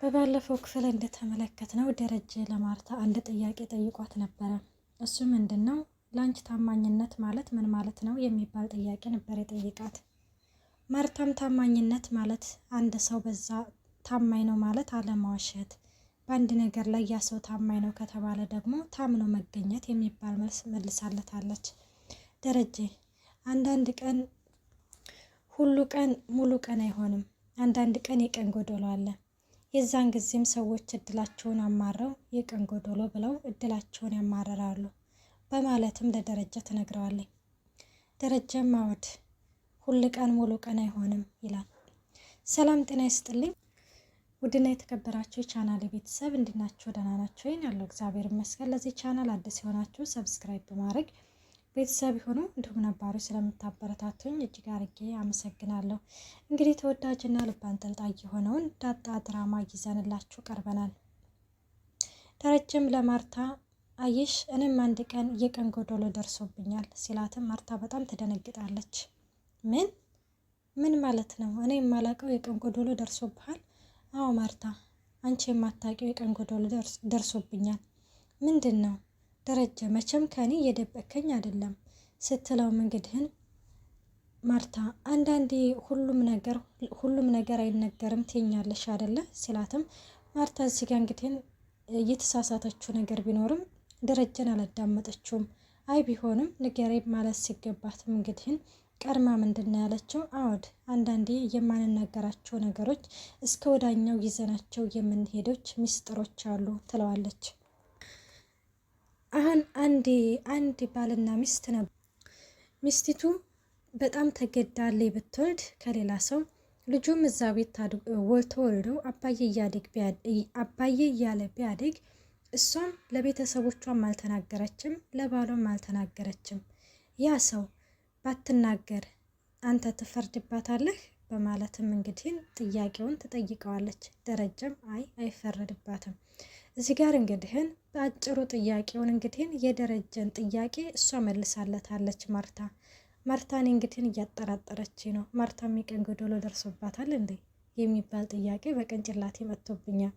በባለፈው ክፍል እንደተመለከትነው ደረጀ ለማርታ አንድ ጥያቄ ጠይቋት ነበረ። እሱ ምንድነው ላንቺ ታማኝነት ማለት ምን ማለት ነው የሚባል ጥያቄ ነበር የጠየቃት። ማርታም ታማኝነት ማለት አንድ ሰው በዛ ታማኝ ነው ማለት አለማዋሸት፣ በአንድ ነገር ላይ ያ ሰው ታማኝ ነው ከተባለ ደግሞ ታምኖ መገኘት የሚባል መልስ መልሳለታለች። ደረጀ አንዳንድ ቀን ሁሉ ቀን ሙሉ ቀን አይሆንም፣ አንዳንድ ቀን የቀን ጎዶሎ አለ። የዛን ጊዜም ሰዎች እድላቸውን አማረው የቀን ጎዶሎ ብለው እድላቸውን ያማረራሉ በማለትም ለደረጀ ትነግረዋለች። ደረጀም አወድ ሁሉ ቀን ሙሉ ቀን አይሆንም ይላል። ሰላም ጤና ይስጥልኝ ውድና የተከበራችሁ የቻናል ቤተሰብ እንድናችሁ ደህና ናችሁ? ያለው እግዚአብሔር ይመስገን። ለዚህ ቻናል አዲስ የሆናችሁ ሰብስክራይብ በማድረግ ቤተሰብ ይሁኑ። እንዲሁም ነባሩ ስለምታበረታቱኝ እጅግ አርጌ አመሰግናለሁ። እንግዲህ ተወዳጅና ልብ አንጠልጣይ የሆነውን ዳጣ ድራማ ይዘንላችሁ ቀርበናል። ደረጀም ለማርታ አየሽ እኔም አንድ ቀን የቀን ጎዶሎ ደርሶብኛል ሲላትም ማርታ በጣም ትደነግጣለች። ምን ማለት ነው? እኔ የማላውቀው የቀን ጎዶሎ ደርሶብሃል? አዎ ማርታ፣ አንቺ የማታውቂው የቀን ጎዶሎ ደርሶብኛል። ምንድን ነው? ደረጀ መቼም ከኔ እየደበከኝ አይደለም ስትለውም እንግዲህን ማርታ አንዳንዴ ሁሉም ነገር አይነገርም ትኛለሽ አይደለ ሲላትም ማርታ እዚህ ጋር እንግዲህን እየተሳሳተችው ነገር ቢኖርም ደረጀን አላዳመጠችውም። አይ ቢሆንም ንገሬ ማለት ሲገባትም እንግዲህን ቀድማ ምንድን ያለችው አወድ አንዳንዴ የማንነገራቸው ነገሮች እስከ ወዳኛው ይዘናቸው የምንሄዶች ሚስጥሮች አሉ ትለዋለች። አሁን አንድ ባልና ሚስት ነበር። ሚስቲቱ በጣም ተገዳለች ብትወልድ ከሌላ ሰው ልጁም እዛ ቤት ተወልደው አባዬ እያለ ቢያድግ እሷም ለቤተሰቦቿም አልተናገረችም፣ ለባሏም አልተናገረችም። ያ ሰው ባትናገር አንተ ትፈርድባታለህ በማለትም እንግዲህ ጥያቄውን ትጠይቀዋለች። ደረጀም አይፈረድባትም። እዚህ ጋር እንግዲህን በአጭሩ ጥያቄውን እንግዲህን የደረጀን ጥያቄ እሷ መልሳለታለች። ማርታን እንግዲህን እያጠራጠረች ነው። ማርታም የቀን ጎዶሎ ደርሶባታል እንዴ የሚባል ጥያቄ በቅንጭላቴ መጥቶብኛል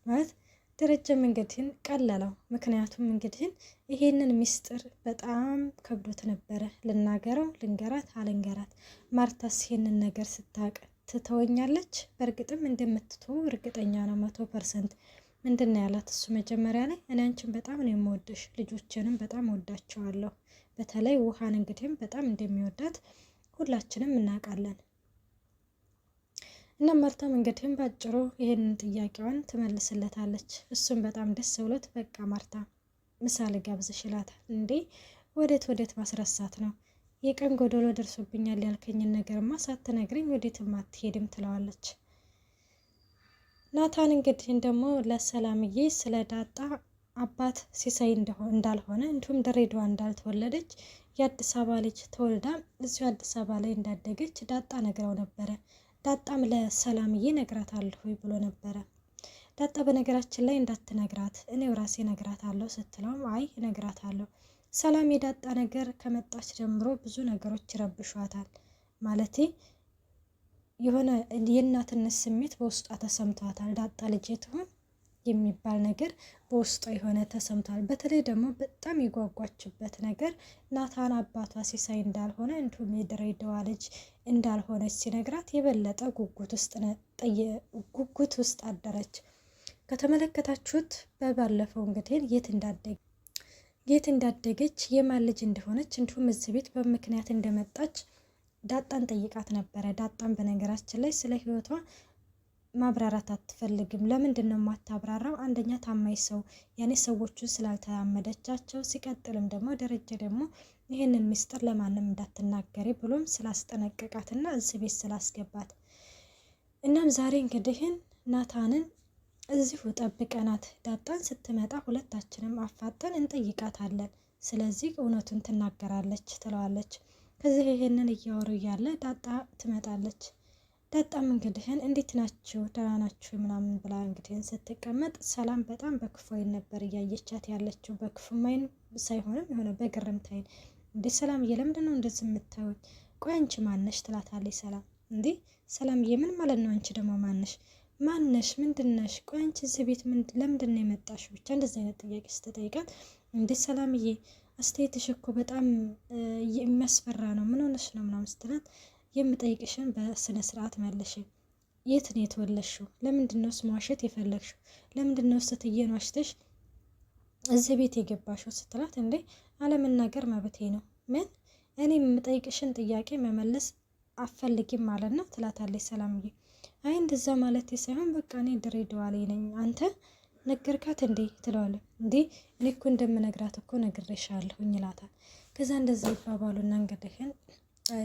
ማለት ደረጀም እንግዲህን ቀለለው። ምክንያቱም እንግዲህን ይሄንን ሚስጥር በጣም ከብዶት ነበረ። ልናገረው ልንገራት አልንገራት፣ ማርታስ ይሄንን ነገር ስታውቅ ትተወኛለች? በእርግጥም እንደምትተው እርግጠኛ ነው 100%። ምንድን ነው ያላት እሱ መጀመሪያ ላይ እኔ አንቺን በጣም ነው የምወድሽ፣ ልጆችንም በጣም ወዳቸዋለሁ። በተለይ ውሃን እንግዲህም በጣም እንደሚወዳት ሁላችንም እናውቃለን። እና ማርታም እንግዲህም ባጭሩ ይሄንን ጥያቄዋን ትመልስለታለች። እሱም በጣም ደስ ብሎት በቃ ማርታ ምሳሌ ጋብዝሽ ይላታል። እንዴ ወዴት ማስረሳት ነው? የቀን ጎዶሎ ደርሶብኛል ያልከኝን ነገርማ ሳትነግረኝ ወዴትም አትሄድም ትለዋለች። ናታን እንግዲህ ደግሞ ለሰላምዬ ስለ ዳጣ አባት ሲሳይ እንዳልሆነ እንዲሁም ድሬዳዋ እንዳልተወለደች የአዲስ አበባ ልጅ ተወልዳ እዚሁ አዲስ አበባ ላይ እንዳደገች ዳጣ ነግረው ነበረ። ዳጣም ለሰላምዬ ነግራታለሁ ብሎ ነበረ። ዳጣ በነገራችን ላይ እንዳትነግራት እኔው ራሴ ነግራታለሁ ስትለውም አይ ነግራታለሁ። ሰላም የዳጣ ነገር ከመጣች ጀምሮ ብዙ ነገሮች ይረብሿታል። ማለቴ የሆነ የእናትነት ስሜት በውስጧ ተሰምቷታል። ዳጣ ልጅ ትሆን የሚባል ነገር በውስጧ የሆነ ተሰምቷል። በተለይ ደግሞ በጣም የጓጓችበት ነገር ናታን አባቷ ሲሳይ እንዳልሆነ እንዲሁም የድሬዳዋ ልጅ እንዳልሆነች ሲነግራት የበለጠ ጉጉት ውስጥ አደረች። ከተመለከታችሁት በባለፈው እንግዲህ የት እንዳደገች የማን ልጅ እንደሆነች እንዲሁም እዚህ ቤት በምክንያት እንደመጣች ዳጣን ጠይቃት ነበረ። ዳጣን በነገራችን ላይ ስለ ህይወቷ ማብራራት አትፈልግም። ለምንድን ነው የማታብራራው? አንደኛ ታማኝ ሰው ያኔ ሰዎቹን ስላልተላመደቻቸው፣ ሲቀጥልም ደግሞ ደረጀ ደግሞ ይህንን ሚስጥር ለማንም እንዳትናገሪ ብሎም ስላስጠነቀቃትና እዚህ ቤት ስላስገባት። እናም ዛሬ እንግዲህን ናታንን እዚሁ ጠብቀናት ዳጣን ስትመጣ ሁለታችንም አፋጠን እንጠይቃታለን። ስለዚህ እውነቱን ትናገራለች ትለዋለች። ከዚህ ይሄንን እያወሩ እያለ ዳጣ ትመጣለች። ዳጣም እንግዲህን እንዴት ናችሁ ደህና ናችሁ ምናምን ብላ እንግዲህን ስትቀመጥ ሰላም በጣም በክፉ ዓይን ነበር እያየቻት ያለችው። በክፉ ዓይን ሳይሆንም የሆነ በግርምት ዓይን። እንዴ ሰላምዬ ለምንድን ነው እንደዚህ የምታዩኝ? ቆይ አንቺ ማነሽ ትላታለች ሰላም። እንዴ ሰላምዬ ምን ማለት ነው አንቺ ደግሞ ማነሽ? ማነሽ? ምንድነሽ? ቆይ አንቺ እዚህ ቤት ለምንድን ነው የመጣሽው? ብቻ እንደዚህ አይነት ጥያቄ ስትጠይቃት እንዴ ሰላምዬ አስተያየትሽ እኮ በጣም የሚያስፈራ ነው፣ ምን ሆነሽ ነው ምናምን ስትላት የምጠይቅሽን በስነ ስርዓት መልሽ። የት ነው የተወለድሽው? ለምንድን ነው መዋሸት የፈለግሽው? ለምንድን ነው ስትዬን ዋሽተሽ እዚህ ቤት የገባሽው? ስትላት እንዴ አለመናገር መብቴ ነው። ምን? እኔ የምጠይቅሽን ጥያቄ መመለስ አፈልጊም ማለት ነው ትላታለች ሰላምዬ። አይ እንደዛ ማለት ሳይሆን በቃ እኔ ድሬዳዋ ላይ ነኝ፣ አንተ ነገርካት እንዴ ትለዋለች። እንዴ እኔ እኮ እንደምነግራት እኮ ነግሬሻለሁኝ ይላታል። ከዛ እንደዛ ይባባሉና እንግዲህን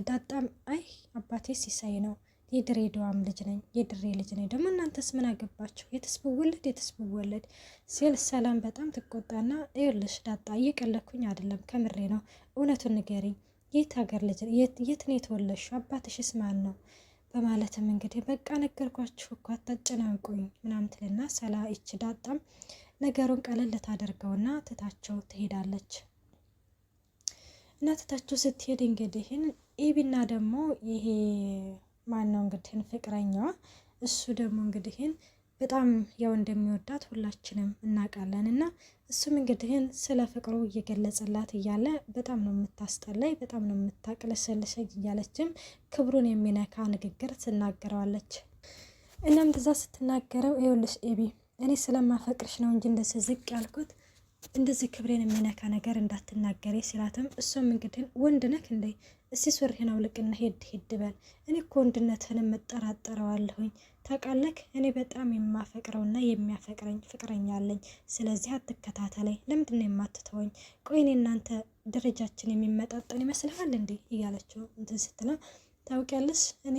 ዳጣም አይ አባቴ ሲሳይ ነው፣ የድሬዳዋም ልጅ ነኝ፣ የድሬ ልጅ ነኝ፣ ደግሞ እናንተስ ምን አገባችሁ? የትስ ብወለድ ሲል ሰላም በጣም ትቆጣና ይኸውልሽ ዳጣ እየቀለኩኝ አይደለም፣ ከምሬ ነው፣ እውነቱን ንገሪኝ፣ የት ሀገር ልጅ የት ነው የተወለድሽው? አባትሽስ ማን ነው? በማለትም እንግዲህ በቃ ነገርኳችሁ እኮ አታጨናንቁኝ ምናምን ትልና ሰላ ይች ዳጣም ነገሩን ቀለል ታደርገውና ትታቸው ትሄዳለች። እና ትታቸው ስትሄድ እንግዲህን ኤቢና ደግሞ ይሄ ማን ነው እንግዲህን ፍቅረኛዋ እሱ ደግሞ እንግዲህን በጣም ያው እንደሚወዳት ሁላችንም እናውቃለን። እና እሱም እንግዲህን ስለ ፍቅሩ እየገለጸላት እያለ በጣም ነው የምታስጠላይ፣ በጣም ነው የምታቅለሰልሰኝ እያለችም ክብሩን የሚነካ ንግግር ትናገረዋለች። እናም ትዛ ስትናገረው ይኸውልሽ ኤቢ እኔ ስለማፈቅርሽ ነው እንጂ እንደዚህ ዝቅ ያልኩት እንደዚህ ክብሬን የሚነካ ነገር እንዳትናገሪ ሲላትም እሱም እንግዲህ ወንድ ነክ እንዴ እስቲ ሱሪህን አውልቅና ሄድ በል፣ እኔ እኮ ወንድነትህን እጠራጠረዋለሁኝ ታውቃለህ፣ እኔ በጣም የማፈቅረውና የሚያፈቅረኝ ፍቅረኛ አለኝ፣ ስለዚህ አትከታተለኝ፣ ለምንድን ነው የማትተወኝ? ቆይ እኔ እናንተ ደረጃችን የሚመጣጠን ይመስልሃል እንዴ እያለችው እንትን ስትለው ታውቂያለሽ እኔ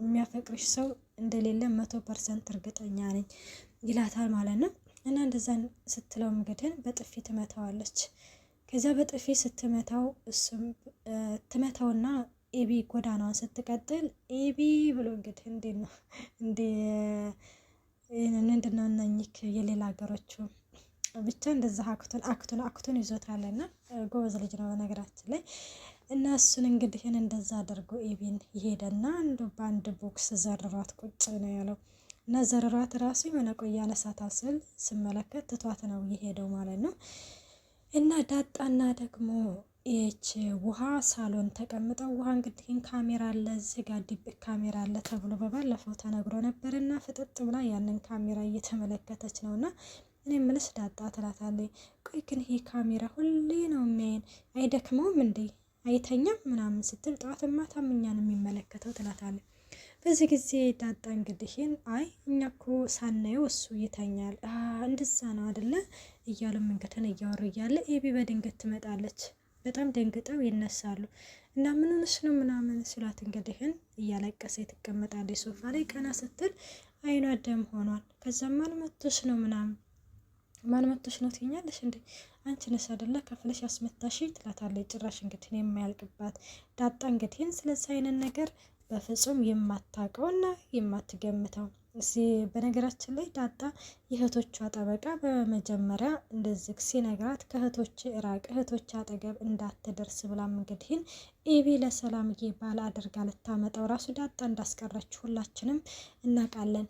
የሚያፈቅርሽ ሰው እንደሌለ 100% እርግጠኛ ነኝ ይላታል ማለት ነው። እና እንደዛን ስትለው እንግዲህ በጥፊ ትመታዋለች። ከዚያ በጥፊ ስትመታው እሱም ትመታውና ኤቢ ጎዳናዋን ስትቀጥል ኤቢ ብሎ እንግዲህ እንዴት ነው ምንድነው እነኝክ የሌላ ሀገሮቹ ብቻ እንደዛ አክቱን ይዞታልና ጎበዝ ልጅ ነው በነገራችን ላይ። እና እሱን እንግዲህን እንደዛ አድርጎ ኤቢን ይሄደና አንዱ በአንድ ቦክስ ዘርሯት ቁጭ ነው ያለው። እና ዘርሯት ራሱ የሆነ ቆያ ነሳታ ስል ስመለከት ትቷት ነው የሄደው ማለት ነው። እና ዳጣና ደግሞ ይህች ውሃ ሳሎን ተቀምጠው ውሃ እንግዲህን ካሜራ አለ እዚህ ጋር ድብቅ ካሜራ አለ ተብሎ በባለፈው ተነግሮ ነበርና ፍጥጥ ብላ ያንን ካሜራ እየተመለከተች ነውና እኔ ምልስ ዳጣ ትላታለች፣ ቆይ ግን ይሄ ካሜራ ሁሌ ነው የሚያየን አይደክመውም እንዴ አይተኛም ምናምን ስትል ጠዋት ማታም እኛን የሚመለከተው ትላታለች። በዚህ ጊዜ ዳጣ እንግዲህን አይ እኛ እኮ ሳናየው እሱ ይተኛል እንደዛ ነው አይደለ እያሉም እንግዲህን እያወሩ እያለ ኤቢ በድንገት ትመጣለች። በጣም ደንግጠው ይነሳሉ። እና ምን ሆነሽ ነው ምናምን ሲላት እንግዲህን እያለቀሰ ትቀመጣለች ሶፋ ላይ። ቀና ስትል አይኗ ደም ሆኗል። ከዛም ማን መቶሽ ነው ምናምን ማን መቶሽ ነው ትኛለሽ እንዴ አንቺ ነሽ አይደለ ከፍለሽ ያስመታሽ ትላታለች። ጭራሽ እንግዲህ የማያልቅባት ዳጣ እንግዲህን ስለዚህ አይነት ነገር በፍጹም የማታውቀውና የማትገምተው በነገራችን ላይ ዳጣ የእህቶቿ ጠበቃ በመጀመሪያ እንደዚህ ሲነግራት ከእህቶች ራቅ፣ እህቶች አጠገብ እንዳትደርስ ብላም እንግዲህን ኤቢ ለሰላምዬ ባል አድርጋ ልታመጣው ራሱ ዳጣ እንዳስቀረች ሁላችንም እናውቃለን።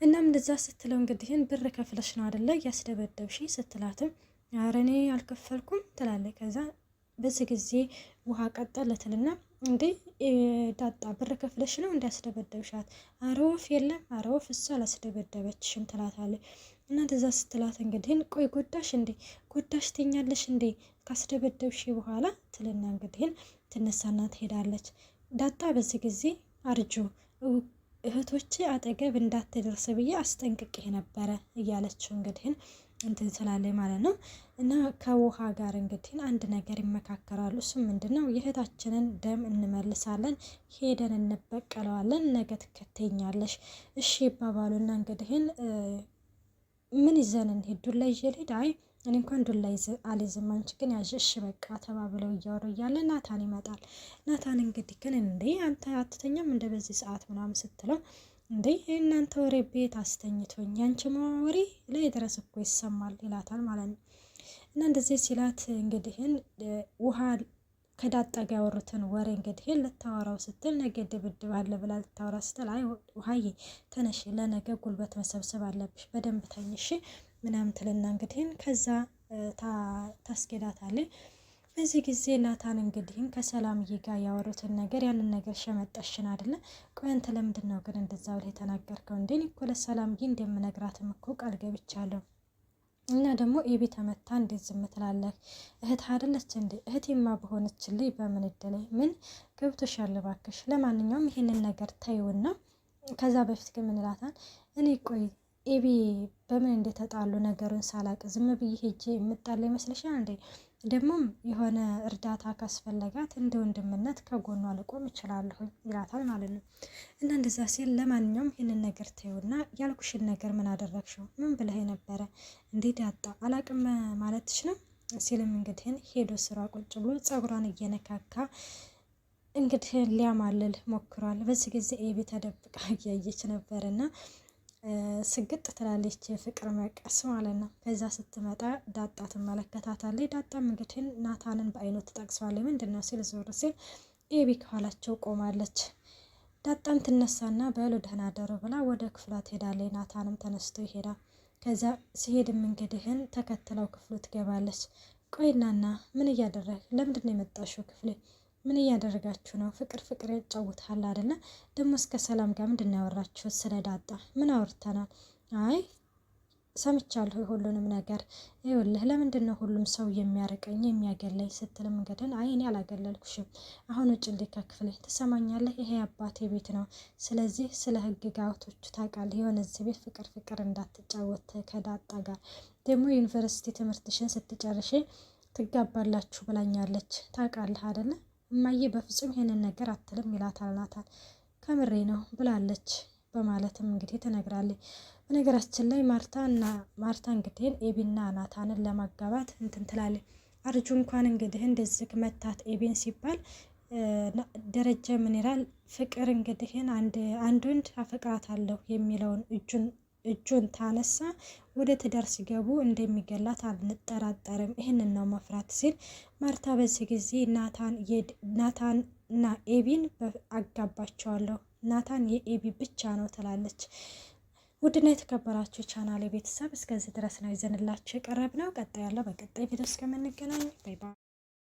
እናም እንደዛ ስትለው እንግዲህን ብር ከፍለሽ ነው አይደለ ያስደበደብሽ ስትላትም ኧረ እኔ አልከፈልኩም ትላለች። ከዛ በዚህ ጊዜ ውሃ ቀጠለትልና እንዴ ዳጣ ብር ከፍለሽ ነው እንዲያስደበደብሻት? ኧረ ወፍ የለም፣ ኧረ ወፍ እሷ አላስደበደበችሽም ትላታለች። እና እንደዛ ስትላት እንግዲህን ቆይ ጎዳሽ እንዴ ጎዳሽ ትኛለሽ እንዴ ካስደበደብሽ በኋላ ትልና እንግዲህን ትነሳና ትሄዳለች። ዳጣ በዚህ ጊዜ አርጆ እህቶቼ አጠገብ እንዳትደርስ ብዬ አስጠንቅቄ ነበረ እያለችው እንግዲህን እንትን ስላለኝ ማለት ነው። እና ከውሃ ጋር እንግዲህ አንድ ነገር ይመካከራሉ። እሱም ምንድነው የእህታችንን ደም እንመልሳለን፣ ሄደን እንበቀለዋለን፣ ነገ ትከተኛለሽ እሺ ይባባሉና እንግዲህን ምን ይዘን እንሂድ? ዱላ ይዤ ልሂድ? አይ እኔ እንኳን ዱላ አልይዝም፣ አንቺ ግን ያዥ እሺ በቃ ተባብለው እያወሩ እያለ ናታን ይመጣል። ናታን እንግዲህ ግን እንዴ አንተ አትተኛም እንደ በዚህ ሰዓት ምናምን ስትለው እንዴ እናንተ ወሬ ቤት አስተኝቶኝ ያንቺ ወሬ ላይ ድረስ እኮ ይሰማል ይላታል ማለት ነው። እና እንደዚህ ሲላት እንግዲህን ውሃ ከዳጣ ጋር ያወሩትን ወሬ እንግዲህ ልታወራው ስትል ነገ ድብድብ አለ ብላ ልታወራ ስትል አይ ውሀዬ ተነሽ፣ ለነገ ጉልበት መሰብሰብ አለብሽ፣ በደንብ ተኝሽ ምናምን ትልና እንግዲህ ከዛ ታስኬዳታለች። በዚህ ጊዜ ናታን እንግዲህ ከሰላምዬ ጋር ያወሩትን ነገር ያንን ነገር ሸመጠሽን አይደለ? ቆይ አንተ ለምንድን ነው ግን እንደዛ ብለህ የተናገርከው? እንዴ እኮ ለሰላምዬ እንደምነግራትም እኮ ቃል ገብቻለሁ። እና ደግሞ ኤቢ ተመታ እንዴት ዝም ትላለህ? እህት አይደለች እንዴ? እህቴማ በሆነችልኝ በምን እድለኝ። ምን ገብቶሻል እባክሽ። ለማንኛውም ይሄንን ነገር ታዩና ከዛ በፊት ግን ምን እላታል እኔ ቆይ ኤቢ በምን እንደተጣሉ ነገሩን ሳላቅ ዝም ብዬ ሄጄ የምጣላ ይመስልሻል እንዴ? ደግሞም የሆነ እርዳታ ካስፈለጋት እንደ ወንድምነት ከጎኗ ልቆም እችላለሁ ይላታል ማለት ነው። እና እንደዛ ሲል ለማንኛውም ይህንን ነገር ተይውና ያልኩሽን ነገር ምን አደረግሽው? ምን ብለህ ነበረ እንዴ? ዳጣ አላቅም ማለትሽ ነው ሲልም እንግዲህ ሄዶ ስራ ቁጭ ብሎ ጸጉሯን እየነካካ እንግዲህ ሊያማልል ሞክሯል። በዚህ ጊዜ ኤቢ ተደብቃ እያየች ነበርና ስግጥ ትላለች፣ ፍቅር መቀስ ማለት ነው። ከዛ ስትመጣ ዳጣ ትመለከታታለች። ዳጣም እንግዲህ ናታንን በአይኑ ትጠቅሰዋለች። ምንድን ነው ሲል ዞር ሲል ኤቢ ከኋላቸው ቆማለች። ዳጣም ትነሳና በሉ ደህና ደሩ ብላ ወደ ክፍሏ ትሄዳለች። ናታንም ተነስቶ ይሄዳል። ከዛ ሲሄድም እንግዲህን ተከትለው ክፍሉ ትገባለች። ቆይናና ምን እያደረግ ለምንድን ነው የመጣሽው ክፍሌ? ምን እያደረጋችሁ ነው? ፍቅር ፍቅር ያጫውታል አይደለ? ደግሞ እስከ ሰላም ጋር ምንድን ነው ያወራችሁት? ስለ ዳጣ ምን አውርተናል? አይ ሰምቻለሁ ሁሉንም ነገር። ይኸውልህ ለምንድን ነው ሁሉም ሰው የሚያርቀኝ የሚያገለኝ ስትልም እንግዲህ አይ እኔ አላገለልኩሽም፣ አሁን ውጭልኝ ከክፍሌ ትሰማኛለህ? ይሄ አባቴ ቤት ነው። ስለዚህ ስለ ህግጋቶቹ ታውቃለህ። የሆነ እዚህ ቤት ፍቅር ፍቅር እንዳትጫወት ከዳጣ ጋር። ደግሞ ዩኒቨርሲቲ ትምህርትሽን ስትጨርሽ ትጋባላችሁ ብላኛለች። ታውቃለህ አይደለ? እማዬ በፍጹም ይሄንን ነገር አትልም ይላታል ናታን። ከምሬ ነው ብላለች በማለትም እንግዲህ ትነግራለች። በነገራችን ላይ ማርታ እንግዲህ ኤቢና ናታንን ለማጋባት እንትን ትላለች። አርጁ እንኳን እንግዲህ እንደዚህ መታት ኤቢን ሲባል ደረጀ ምን ይላል? ፍቅር እንግዲህ አንድ ወንድ አፈቅራታለሁ የሚለውን እጁን ታነሳ ወደ ትዳር ሲገቡ እንደሚገላት አንጠራጠርም፣ ይህንን ነው መፍራት ሲል ማርታ በዚህ ጊዜ ናታንና ኤቢን አጋባቸዋለሁ፣ ናታን የኤቢ ብቻ ነው ትላለች። ውድና የተከበራችሁ ቻናል ቤተሰብ እስከዚህ ድረስ ነው ይዘንላችሁ የቀረብ ነው። ቀጣይ ያለው በቀጣይ ቪዲዮ እስከምንገናኝ ባይ ባይ።